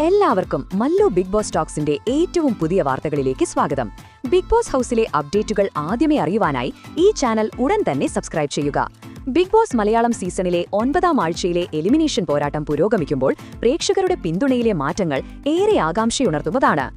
എല്ലാവർക്കും Mallu big boss ടോക്സിന്റെ ഏറ്റവും പുതിയ വാർത്തകളിലേക്ക് സ്വാഗതം. ബിഗ് ബോസ് ഹൗസിലെ അപ്ഡേറ്റുകൾ ആദ്യമേ അറിയുവാനായി ഈ ചാനൽ ഉടൻ തന്നെ സബ്സ്ക്രൈബ് ചെയ്യുക. ബിഗ് ബോസ് മലയാളം സീസണിലെ 9ാം ആഴ്ചയിലെ എലിമിനേഷൻ പോരാട്ടം പുരോഗമിക്കുമ്പോൾ പ്രേക്ഷകരുടെ പിന്തുണയിലെ മാറ്റങ്ങൾ ഏറെ ആകാംക്ഷയുണർത്തുന്നതാണ്.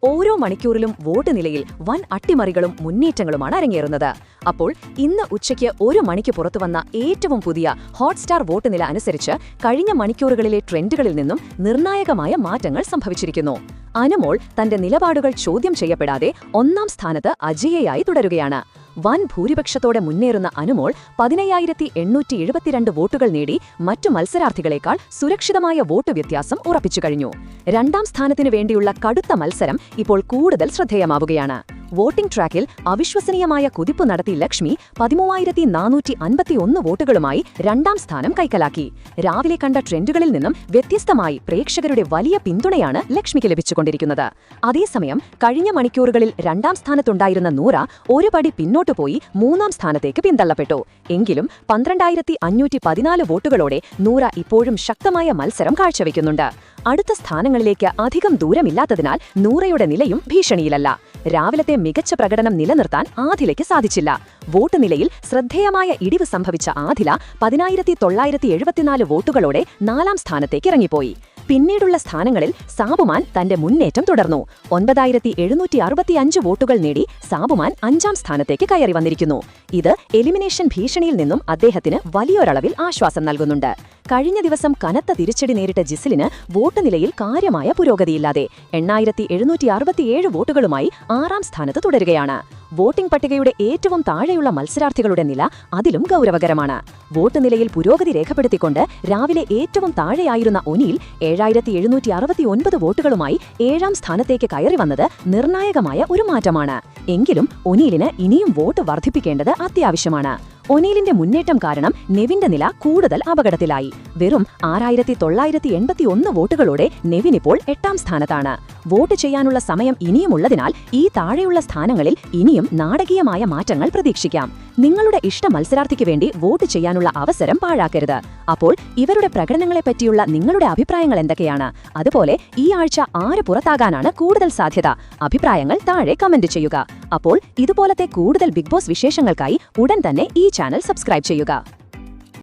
ഓരോ മണിക്കൂറിലും വോട്ട് നിലയിൽ വൻ അട്ടിമറികളും മുന്നേറ്റങ്ങളുമാണ് അരങ്ങേറുന്നത്. അപ്പോൾ ഇന്ന് ഉച്ചയ്ക്ക് 1 മണിക്ക് പുറത്തുവന്ന ഏറ്റവും പുതിയ ഹോട്ട്സ്റ്റാർ വോട്ട് നില അനുസരിച്ച് കഴിഞ്ഞ മണിക്കൂറുകളിലെ ട്രെൻഡുകളിൽ നിന്നും നിർണായകമായ മാറ്റങ്ങൾ സംഭവിച്ചിരിക്കുന്നു. അനുമോൾ തന്റെ നിലപാടുകൾ ചോദ്യം ചെയ്യപ്പെടാതെ 1ാം സ്ഥാനത്ത് അജയ്യയായി തുടരുകയാണ്. വൻ ഭൂരിപക്ഷത്തോടെ മുന്നേറുന്ന അനുമോൾ 15,872 വോട്ടുകൾ നേടി മറ്റു മത്സരാർത്ഥികളെക്കാൾ സുരക്ഷിതമായ വോട്ട് വ്യത്യാസം ഉറപ്പിച്ചു കഴിഞ്ഞു. 2ാം സ്ഥാനത്തിനു വേണ്ടിയുള്ള കടുത്ത മത്സരം ഇപ്പോൾ കൂടുതൽ ശ്രദ്ധേയമാവുകയാണ്. വോട്ടിംഗ് ട്രാക്കിൽ അവിശ്വസനീയമായ കുതിപ്പ് നടത്തി ലക്ഷ്മി 13,451 വോട്ടുകളുമായി 2ാം സ്ഥാനം കൈക്കലാക്കി. രാവിലെ കണ്ട ട്രെൻഡുകളിൽ നിന്നും വ്യത്യസ്തമായി പ്രേക്ഷകരുടെ വലിയ പിന്തുണയാണ് ലക്ഷ്മിക്ക് ലഭിച്ചുകൊണ്ടിരിക്കുന്നത്. അതേസമയം കഴിഞ്ഞ മണിക്കൂറുകളിൽ 2ാം സ്ഥാനത്തുണ്ടായിരുന്ന നൂറ ഒരു പടി പിന്നോട്ടു പോയി 3ാം സ്ഥാനത്തേക്ക് പിന്തള്ളപ്പെട്ടു. എങ്കിലും 12,514 വോട്ടുകളോടെ നൂറ ഇപ്പോഴും ശക്തമായ മത്സരം കാഴ്ചവെക്കുന്നുണ്ട്. അടുത്ത സ്ഥാനങ്ങളിലേക്ക് അധികം ദൂരമില്ലാത്തതിനാൽ നൂറയുടെ നിലയും ഭീഷണിയിലല്ല. രാവിലത്തെ മികച്ച പ്രകടനം നിലനിർത്താൻ ആദിലയ്ക്ക് സാധിച്ചില്ല. വോട്ട് നിലയിൽ ശ്രദ്ധേയമായ ഇടിവ് സംഭവിച്ച ആദില 10,974 വോട്ടുകളോടെ 4ാം സ്ഥാനത്തേക്ക് ഇറങ്ങിപ്പോയി. പിന്നീടുള്ള സ്ഥാനങ്ങളിൽ സാബുമാൻ തന്റെ മുന്നേറ്റം തുടർന്നു. 9,765 വോട്ടുകൾ നേടി സാബുമാൻ 5ാം സ്ഥാനത്തേക്ക് കയറി വന്നിരിക്കുന്നു. ഇത് എലിമിനേഷൻ ഭീഷണിയിൽ നിന്നും അദ്ദേഹത്തിന് വലിയൊരളവിൽ ആശ്വാസം നൽകുന്നുണ്ട്. കഴിഞ്ഞ ദിവസം കനത്ത തിരിച്ചടി നേരിട്ട ജിസിലിന് വോട്ട് നിലയിൽ കാര്യമായ പുരോഗതിയില്ലാതെ 8,767 വോട്ടുകളുമായി 6ാം സ്ഥാനത്ത് തുടരുകയാണ്. വോട്ടിംഗ് പട്ടികയുടെ ഏറ്റവും താഴെയുള്ള മത്സരാർത്ഥികളുടെ നില അതിലും ഗൗരവകരമാണ്. വോട്ട് നിലയിൽ പുരോഗതി രേഖപ്പെടുത്തിക്കൊണ്ട് രാവിലെ ഏറ്റവും താഴെയായിരുന്ന ഒനിൽ 7,769 വോട്ടുകളുമായി 7ാം സ്ഥാനത്തേക്ക് കയറി വന്നത് നിർണായകമായ ഒരു മാറ്റമാണ്. എങ്കിലും ഒനീലിന് ഇനിയും വോട്ട് വർദ്ധിപ്പിക്കേണ്ടത് അത്യാവശ്യമാണ്. ഒനീലിന്റെ മുന്നേറ്റം കാരണം നെവിന്റെ നില കൂടുതൽ അപകടത്തിലായി. വെറും 6,981 വോട്ടുകളോടെ നെവിൻ ഇപ്പോൾ 8ാം സ്ഥാനത്താണ്. വോട്ട് ചെയ്യാനുള്ള സമയം ഇനിയുമുള്ളതിനാൽ ഈ താഴെയുള്ള സ്ഥാനങ്ങളിൽ ഇനിയും നാടകീയമായ മാറ്റങ്ങൾ പ്രതീക്ഷിക്കാം. നിങ്ങളുടെ ഇഷ്ട മത്സരാർത്ഥിക്ക് വേണ്ടി വോട്ട് ചെയ്യാനുള്ള അവസരം പാഴാക്കരുത്. അപ്പോൾ ഇവരുടെ പ്രകടനങ്ങളെപ്പറ്റിയുള്ള നിങ്ങളുടെ അഭിപ്രായങ്ങൾ എന്തൊക്കെയാണ്? അതുപോലെ ഈ ആഴ്ച ആര് പുറത്താകാനാണ് കൂടുതൽ സാധ്യത? അഭിപ്രായങ്ങൾ താഴെ കമന്റ് ചെയ്യുക. അപ്പോൾ ഇതുപോലത്തെ കൂടുതൽ ബിഗ് ബോസ് വിശേഷങ്ങൾക്കായി ഉടൻ തന്നെ ഈ ചാനൽ സബ്സ്ക്രൈബ് ചെയ്യുക.